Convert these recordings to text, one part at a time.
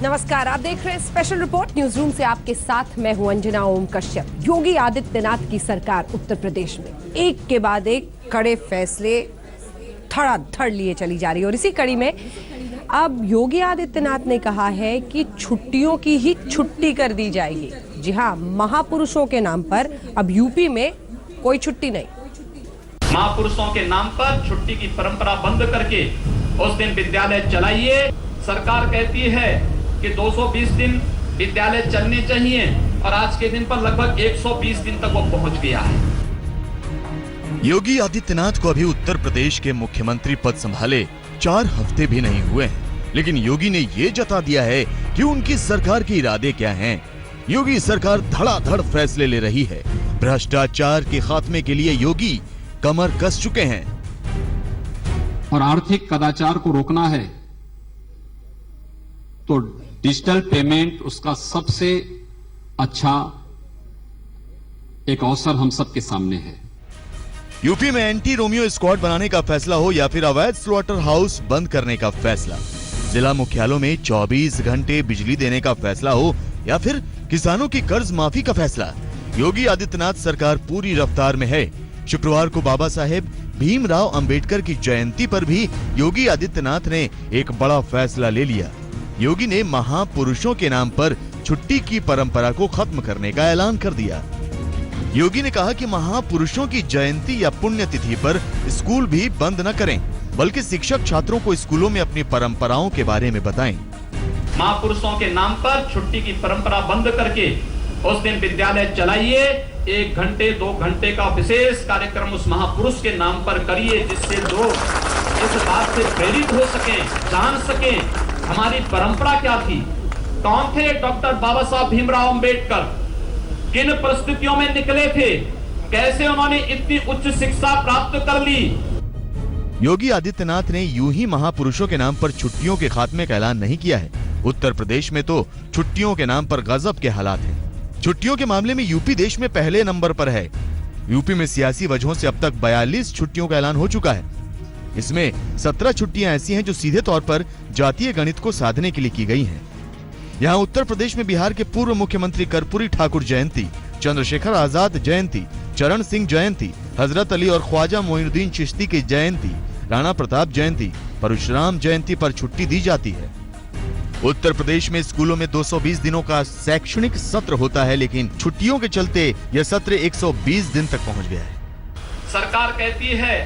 नमस्कार, आप देख रहे हैं स्पेशल रिपोर्ट न्यूज रूम से। आपके साथ मैं हूं अंजना ओम कश्यप। योगी आदित्यनाथ की सरकार उत्तर प्रदेश में एक के बाद एक कड़े फैसले धड़ाधड़ लिए चली जा रही है और इसी कड़ी में अब योगी आदित्यनाथ ने कहा है कि छुट्टियों की ही छुट्टी कर दी जाएगी। जी हाँ, महापुरुषों के नाम पर अब यूपी में कोई छुट्टी नहीं। महापुरुषों के नाम पर छुट्टी की परंपरा बंद करके उस दिन विद्यालय चलाइए। सरकार कहती है कि 220 दिन विद्यालय चलने चाहिए और आज के दिन पर लगभग 120 दिन तक वो पहुंच गया है। योगी आदित्यनाथ को अभी उत्तर प्रदेश के मुख्यमंत्री पद संभाले 4 हफ्ते भी नहीं हुए हैं, लेकिन योगी ने ये जता दिया है कि उनकी सरकार के इरादे क्या हैं। योगी सरकार धड़ाधड़ फैसले ले रही है। भ्रष्टाचार के खात्मे के लिए योगी कमर कस चुके हैं और आर्थिक कदाचार को रोकना है तो डिजिटल पेमेंट उसका सबसे अच्छा एक अवसर हम सबके सामने है। यूपी में एंटी रोमियो स्क्वाड बनाने का फैसला हो या फिर अवैध स्लॉटर हाउस बंद करने का फैसला, जिला मुख्यालयों में 24 घंटे बिजली देने का फैसला हो या फिर किसानों की कर्ज माफी का फैसला, योगी आदित्यनाथ सरकार पूरी रफ्तार में है। शुक्रवार को बाबा साहेब भीमराव अंबेडकर की जयंती पर भी योगी आदित्यनाथ ने एक बड़ा फैसला ले लिया। योगी ने महापुरुषों के नाम पर छुट्टी की परंपरा को खत्म करने का ऐलान कर दिया। योगी ने कहा कि महापुरुषों की जयंती या पुण्यतिथि पर स्कूल भी बंद न करें, बल्कि शिक्षक छात्रों को स्कूलों में अपनी परंपराओं के बारे में बताएं। महापुरुषों के नाम पर छुट्टी की परंपरा बंद करके उस दिन विद्यालय चलाइए। 1 घंटे 2 घंटे का विशेष कार्यक्रम उस महापुरुष के नाम पर करिए, जिससे लोग इस बात से प्रेरित हो सकें, जान सकें हमारी परंपरा क्या थी, कौन थे डॉक्टर बाबा साहब भीमराव अंबेडकर, किन परिस्थितियों में निकले थे, कैसे उन्होंने इतनी उच्च शिक्षा प्राप्त कर ली। योगी आदित्यनाथ ने यूं ही महापुरुषों के नाम पर छुट्टियों के खात्मे का ऐलान नहीं किया है। उत्तर प्रदेश में तो छुट्टियों के नाम पर गजब के हालात हैं। छुट्टियों के मामले में यूपी देश में पहले नंबर पर है। यूपी में सियासी वजहों से अब तक 42 छुट्टियों का ऐलान हो चुका है। इसमें 17 छुट्टियां ऐसी हैं जो सीधे तौर पर जातीय गणित को साधने के लिए की गई हैं। यहाँ उत्तर प्रदेश में बिहार के पूर्व मुख्यमंत्री कर्पूरी ठाकुर जयंती, चंद्रशेखर आजाद जयंती, चरण सिंह जयंती, हजरत अली और ख्वाजा मोइनुद्दीन चिश्ती की जयंती, राणा प्रताप जयंती, परशुराम जयंती पर छुट्टी दी जाती है। उत्तर प्रदेश में स्कूलों में 220 दिनों का शैक्षणिक सत्र होता है, लेकिन छुट्टियों के चलते यह सत्र 120 दिन तक पहुंच गया है। सरकार कहती है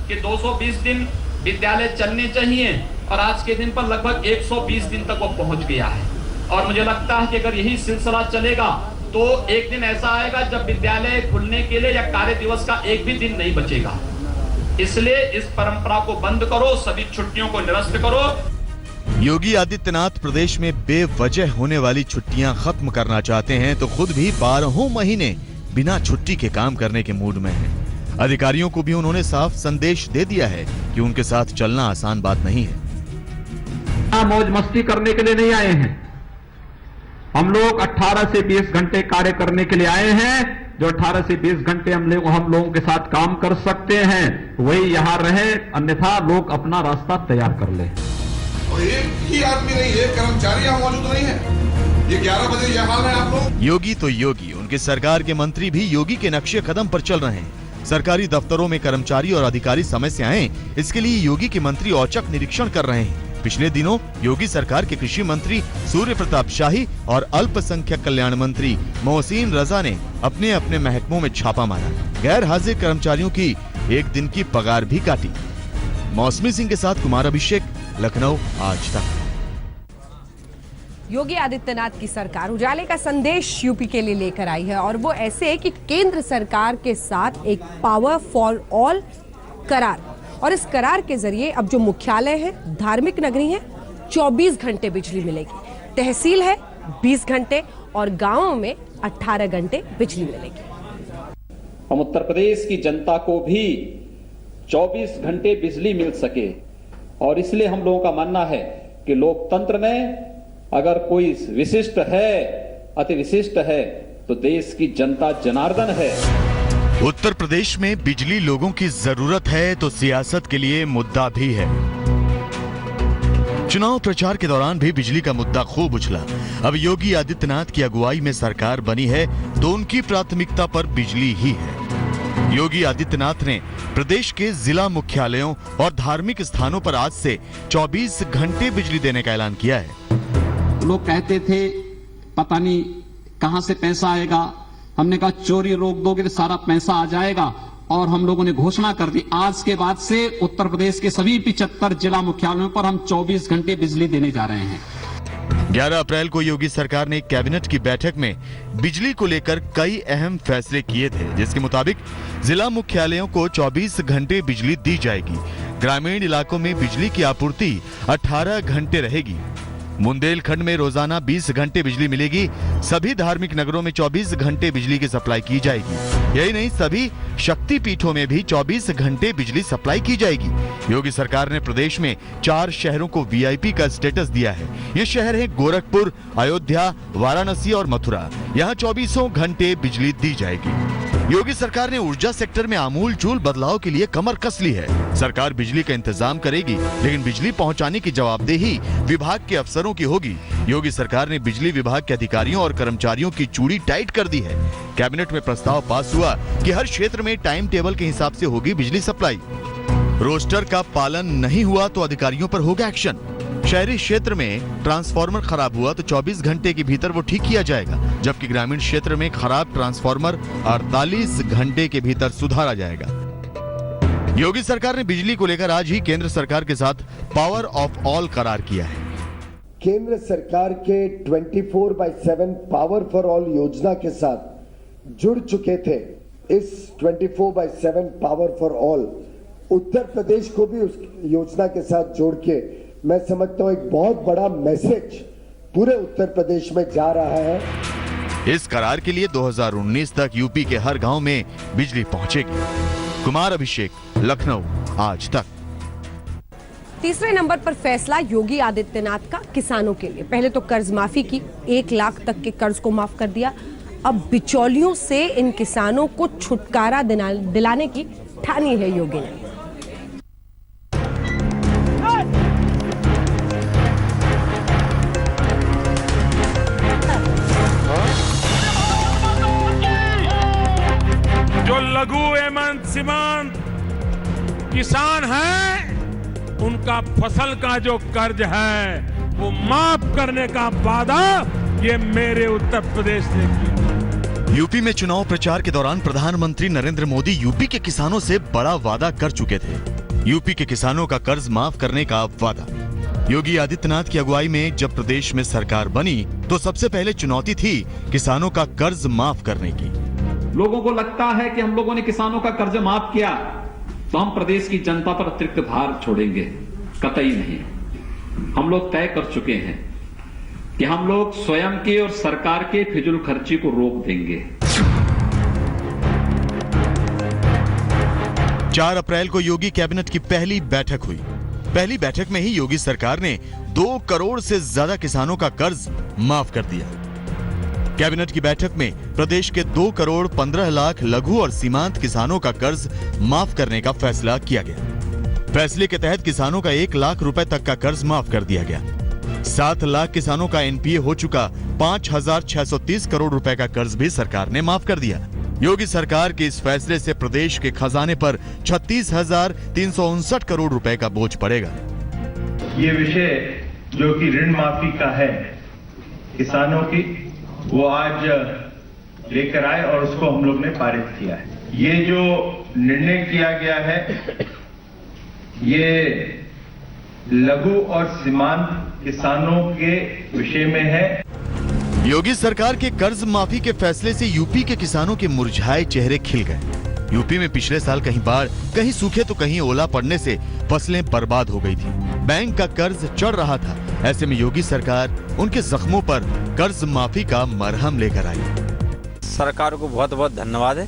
कि 220 दिन विद्यालय चलने चाहिए और आज के दिन पर लगभग 120 दिन तक वो पहुंच गया है। और मुझे लगता है कि अगर यही सिलसिला चलेगा तो एक दिन ऐसा आएगा जब विद्यालय खुलने के लिए या कार्य दिवस का एक भी दिन नहीं बचेगा। इसलिए इस परंपरा को बंद करो, सभी छुट्टियों को निरस्त करो। योगी आदित्यनाथ प्रदेश में बेवजह होने वाली छुट्टियां खत्म करना चाहते हैं तो खुद भी 12 महीने बिना छुट्टी के काम करने के मूड में हैं। अधिकारियों को भी उन्होंने साफ संदेश दे दिया है कि उनके साथ चलना आसान बात नहीं है। मौज मस्ती करने के लिए नहीं आए हैं, हम लोग 18 से 20 घंटे कार्य करने के लिए आए हैं। जो 18 से 20 घंटे हम लोगों के साथ काम कर सकते हैं वही यहाँ रहे, अन्यथा लोग अपना रास्ता तैयार कर ले। और एक ही आदमी नहीं, एक कर्मचारी यहाँ मौजूद नहीं है। ये 11 बजे यह हाल है आप लोग। योगी तो योगी, उनके सरकार के मंत्री भी योगी के नक्शे कदम पर चल रहे हैं। सरकारी दफ्तरों में कर्मचारी और अधिकारी समय से आएं, इसके लिए योगी के मंत्री औचक निरीक्षण कर रहे हैं। पिछले दिनों योगी सरकार के कृषि मंत्री सूर्य प्रताप शाही और अल्पसंख्यक कल्याण मंत्री मोहसिन रजा ने अपने अपने महकमों में छापा मारा। गैर हाजिर कर्मचारियों की 1 दिन की पगार भी काटी। मौसमी सिंह के साथ कुमार अभिषेक, लखनऊ, आज तक। योगी आदित्यनाथ की सरकार उजाले का संदेश यूपी के लिए लेकर आई है और वो ऐसे कि केंद्र सरकार के साथ एक पावर फॉर ऑल करार, और इस करार के जरिए अब जो मुख्यालय है, धार्मिक नगरी है, 24 घंटे बिजली मिलेगी, तहसील है 20 घंटे और गांवों में 18 घंटे बिजली मिलेगी। हम उत्तर प्रदेश की जनता को भी 24 घंटे बिजली मिल सके और इसलिए हम लोगों का मानना है कि लोकतंत्र में अगर कोई विशिष्ट है, अति विशिष्ट है, तो देश की जनता जनार्दन है। उत्तर प्रदेश में बिजली लोगों की जरूरत है तो सियासत के लिए मुद्दा भी है। चुनाव प्रचार के दौरान भी बिजली का मुद्दा खूब उछला। अब योगी आदित्यनाथ की अगुवाई में सरकार बनी है तो उनकी प्राथमिकता पर बिजली ही है। योगी आदित्यनाथ ने प्रदेश के जिला मुख्यालयों और धार्मिक स्थानों पर आज से 24 घंटे बिजली देने का ऐलान किया है। लोग कहते थे पता नहीं कहां से पैसा आएगा, हमने कहा चोरी रोक दोगे तो सारा पैसा आ जाएगा, और हम लोगों ने घोषणा कर दी आज के बाद से उत्तर प्रदेश के सभी 75 जिला मुख्यालयों पर हम 24 घंटे बिजली देने जा रहे हैं। 11 अप्रैल को योगी सरकार ने कैबिनेट की बैठक में बिजली को लेकर कई अहम फैसले किए थे, जिसके मुताबिक जिला मुख्यालयों को 24 घंटे बिजली दी जाएगी। ग्रामीण इलाकों में बिजली की आपूर्ति 18 घंटे रहेगी। बुंदेलखंड में रोजाना 20 घंटे बिजली मिलेगी। सभी धार्मिक नगरों में 24 घंटे बिजली की सप्लाई की जाएगी। यही नहीं, सभी शक्ति पीठों में भी 24 घंटे बिजली सप्लाई की जाएगी। योगी सरकार ने प्रदेश में 4 शहरों को वीआईपी का स्टेटस दिया है। ये शहर हैं गोरखपुर, अयोध्या, वाराणसी और मथुरा। यहाँ 24 घंटे बिजली दी जाएगी। योगी सरकार ने ऊर्जा सेक्टर में आमूल-चूल बदलाव के लिए कमर कस ली है। सरकार बिजली का इंतजाम करेगी, लेकिन बिजली पहुंचाने की जवाबदेही विभाग के अफसरों की होगी। योगी सरकार ने बिजली विभाग के अधिकारियों और कर्मचारियों की चूड़ी टाइट कर दी है। कैबिनेट में प्रस्ताव पास हुआ कि हर क्षेत्र में टाइम टेबल के हिसाब से होगी बिजली सप्लाई। रोस्टर का पालन नहीं हुआ तो अधिकारियों पर होगा एक्शन। शहरी क्षेत्र में ट्रांसफार्मर खराब हुआ तो 24 घंटे के भीतर वो ठीक किया जाएगा, जबकि ग्रामीण क्षेत्र में खराब ट्रांसफार्मर 48 घंटे के भीतर सुधारा जाएगा। योगी सरकार ने बिजली को लेकर आज ही केंद्र सरकार के साथ पावर ऑफ ऑल करार किया है। केंद्र सरकार के 24/7 पावर फॉर ऑल योजना के साथ जुड़ चुके थे। इस 24/7 power for all Uttar Pradesh को भी उस योजना के साथ जोड़ के मैं समझता हूं एक बहुत बड़ा मैसेज पूरे उत्तर प्रदेश में जा रहा है। इस करार के लिए 2019 तक यूपी के हर गांव में बिजली पहुंचेगी। कुमार अभिषेक, लखनऊ, आज तक। तीसरे नंबर पर फैसला योगी आदित्यनाथ का किसानों के लिए। पहले तो कर्ज माफी की, 1 लाख तक के कर्ज को माफ कर दिया। अब बिचौलियों से इन किसानों को छुटकारा दिलाने की ठानी है योगी ने। जो लघु एवं सीमांत किसान हैं, उनका फसल का जो कर्ज है वो माफ करने का वादा ये मेरे उत्तर प्रदेश ने किया। यूपी में चुनाव प्रचार के दौरान प्रधानमंत्री नरेंद्र मोदी यूपी के किसानों से बड़ा वादा कर चुके थे। यूपी के किसानों का कर्ज माफ करने का वादा। योगी आदित्यनाथ की अगुवाई में जब प्रदेश में सरकार बनी तो सबसे पहले चुनौती थी किसानों का कर्ज माफ करने की। लोगों को लगता है कि हम लोगों ने किसानों का कर्ज माफ किया तो हम प्रदेश की जनता पर अतिरिक्त भार छोड़ेंगे। कतई नहीं। हम लोग तय कर चुके हैं कि हम लोग स्वयं के और सरकार के फिजूल खर्ची को रोक देंगे। 4 अप्रैल को योगी कैबिनेट की पहली बैठक हुई। पहली बैठक में ही योगी सरकार ने 2 करोड़ से ज्यादा किसानों का कर्ज माफ कर दिया। कैबिनेट की बैठक में प्रदेश के 2 करोड़ 15 लाख लघु और सीमांत किसानों का कर्ज माफ करने का फैसला किया गया। फैसले के तहत किसानों का 1 लाख रुपए तक का कर्ज माफ कर दिया गया। 7 लाख किसानों का एनपीए हो चुका 5,630 करोड़ रुपए का कर्ज भी सरकार ने माफ कर दिया। योगी सरकार के इस फैसले से प्रदेश के खजाने पर 36,359 करोड़ रुपए का बोझ पड़ेगा। ये विषय जो कि ऋण माफी का है किसानों की, वो आज लेकर आए और उसको हम लोग ने पारित किया है। ये जो निर्णय किया गया है ये लघु और सीमांत किसानों के विषय में है। योगी सरकार के कर्ज माफी के फैसले से यूपी के किसानों के मुरझाए चेहरे खिल गए। यूपी में पिछले साल कहीं बाढ़, कहीं सूखे तो कहीं ओला पड़ने से फसलें बर्बाद हो गई थी। बैंक का कर्ज चढ़ रहा था। ऐसे में योगी सरकार उनके जख्मों पर कर्ज माफी का मरहम लेकर आई। सरकार को बहुत बहुत धन्यवाद है।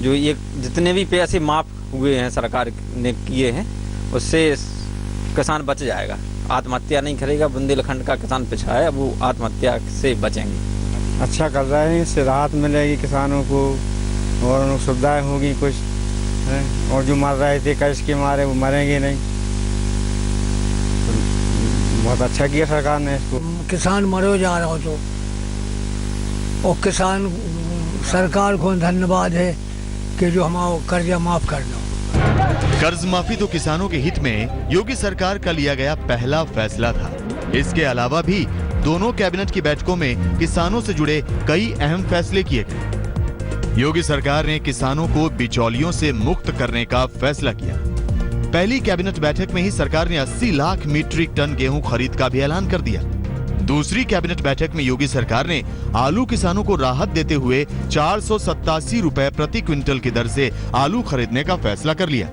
जो ये जितने भी पैसे माफ हुए हैं सरकार ने किए हैं, उससे किसान बच जाएगा, आत्महत्या नहीं करेगा। बुंदेलखंड का किसान पिछड़ा है, अब वो आत्महत्या से बचेंगे। अच्छा कर रहे हैं, इससे राहत मिलेगी किसानों को और उनको सुविधाएं होगी कुछ और जो मर रहे थे कर्ज के मारे वो मरेंगे नहीं। बहुत अच्छा किया सरकार ने इसको। किसान मरो जा रहा हो तो, और किसान सरकार को धन्यवाद है कि जो हमारा कर्जा माफ कर दो। कर्ज माफी तो किसानों के हित में योगी सरकार का लिया गया पहला फैसला था। इसके अलावा भी दोनों कैबिनेट की बैठकों में किसानों से जुड़े कई अहम फैसले किए गए। योगी सरकार ने किसानों को बिचौलियों से मुक्त करने का फैसला किया। पहली कैबिनेट बैठक में ही सरकार ने 80 लाख मीट्रिक टन गेहूं खरीद का भी ऐलान कर दिया। दूसरी कैबिनेट बैठक में योगी सरकार ने आलू किसानों को राहत देते हुए 487 रुपए प्रति क्विंटल की दर से आलू खरीदने का फैसला कर लिया।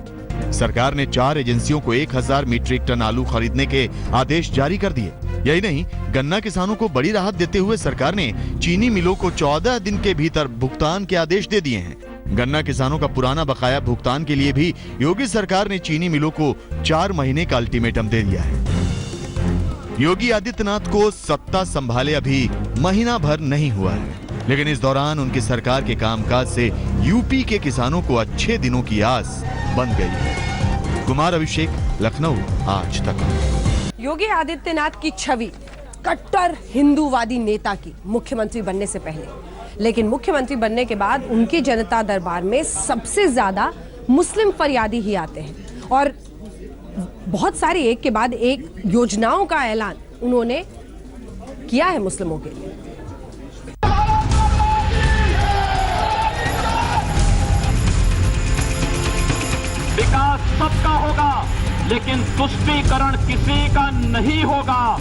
सरकार ने 4 एजेंसियों को 1000 मीट्रिक टन आलू खरीदने के आदेश जारी कर दिए। यही नहीं, गन्ना किसानों को बड़ी राहत देते हुए सरकार ने चीनी मिलों को 14 दिन के भीतर भुगतान के आदेश दे दिए हैं। गन्ना किसानों का पुराना बकाया भुगतान के लिए भी योगी सरकार ने चीनी मिलों को 4 महीने का अल्टीमेटम दे दिया है। योगी आदित्यनाथ को सत्ता संभाले अभी महीना भर नहीं हुआ है, लेकिन इस दौरान उनकी सरकार के कामकाज से यूपी के किसानों को अच्छे दिनों की आस बन गई है। कुमार अभिषेक, लखनऊ, आज तक। योगी आदित्यनाथ की छवि कट्टर हिंदूवादी नेता की मुख्यमंत्री बनने से पहले, लेकिन मुख्यमंत्री बनने के बाद उनकी जनता दरबार में सबसे ज्यादा मुस्लिम फरियादी ही आते हैं और बहुत सारी एक के बाद एक योजनाओं का ऐलान उन्होंने किया है मुस्लिमों के लिए। विकास सबका होगा, लेकिन तुष्टीकरण किसी का नहीं होगा।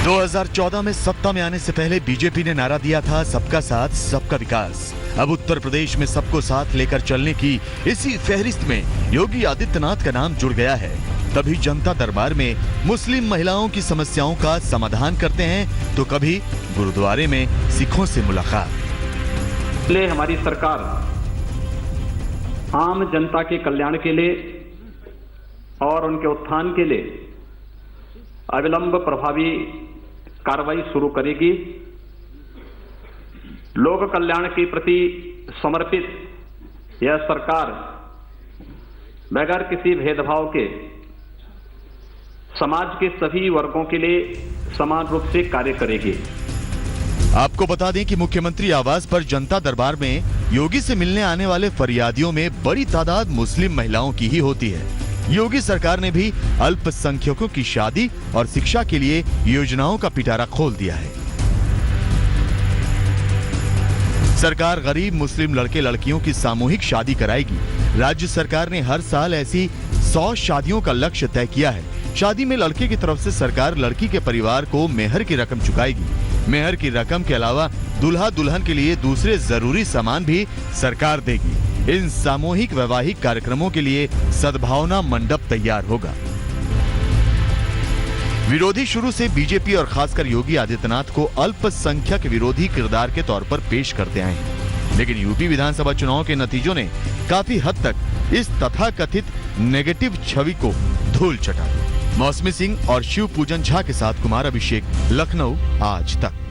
दो 2014 में सत्ता में आने से पहले बीजेपी ने नारा दिया था सबका साथ सबका विकास। अब उत्तर प्रदेश में सबको साथ लेकर चलने की इसी फहरिस्त में योगी आदित्यनाथ का नाम जुड़ गया है। तभी जनता दरबार में मुस्लिम महिलाओं की समस्याओं का समाधान करते हैं, तो कभी गुरुद्वारे में सिखों से मुलाकात। इसलिए हमारी सरकार आम जनता के कल्याण के लिए और उनके उत्थान के लिए अविलंब प्रभावी कार्रवाई शुरू करेगी। लोक कल्याण के प्रति समर्पित यह सरकार बगैर किसी भेदभाव के समाज के सभी वर्गों के लिए समान रूप से कार्य करेगी। आपको बता दें कि मुख्यमंत्री आवास पर जनता दरबार में योगी से मिलने आने वाले फरियादियों में बड़ी तादाद मुस्लिम महिलाओं की ही होती है। योगी सरकार ने भी अल्पसंख्यकों की शादी और शिक्षा के लिए योजनाओं का पिटारा खोल दिया है। सरकार गरीब मुस्लिम लड़के लड़कियों की सामूहिक शादी कराएगी। राज्य सरकार ने हर साल ऐसी 100 शादियों का लक्ष्य तय किया है। शादी में लड़के की तरफ से सरकार लड़की के परिवार को मेहर की रकम चुकाएगी। मेहर की रकम के अलावा दूल्हा दुल्हन के लिए दूसरे जरूरी सामान भी सरकार देगी। इन सामूहिक वैवाहिक कार्यक्रमों के लिए सद्भावना मंडप तैयार होगा। विरोधी शुरू से बीजेपी और खासकर योगी आदित्यनाथ को अल्पसंख्यक विरोधी किरदार के तौर पर पेश करते आए हैं, लेकिन यूपी विधानसभा चुनाव के नतीजों ने काफी हद तक इस तथाकथित नेगेटिव छवि को धूल चटा दी। मौसमी सिंह और शिव पूजन झा के साथ कुमार अभिषेक, लखनऊ, आज तक।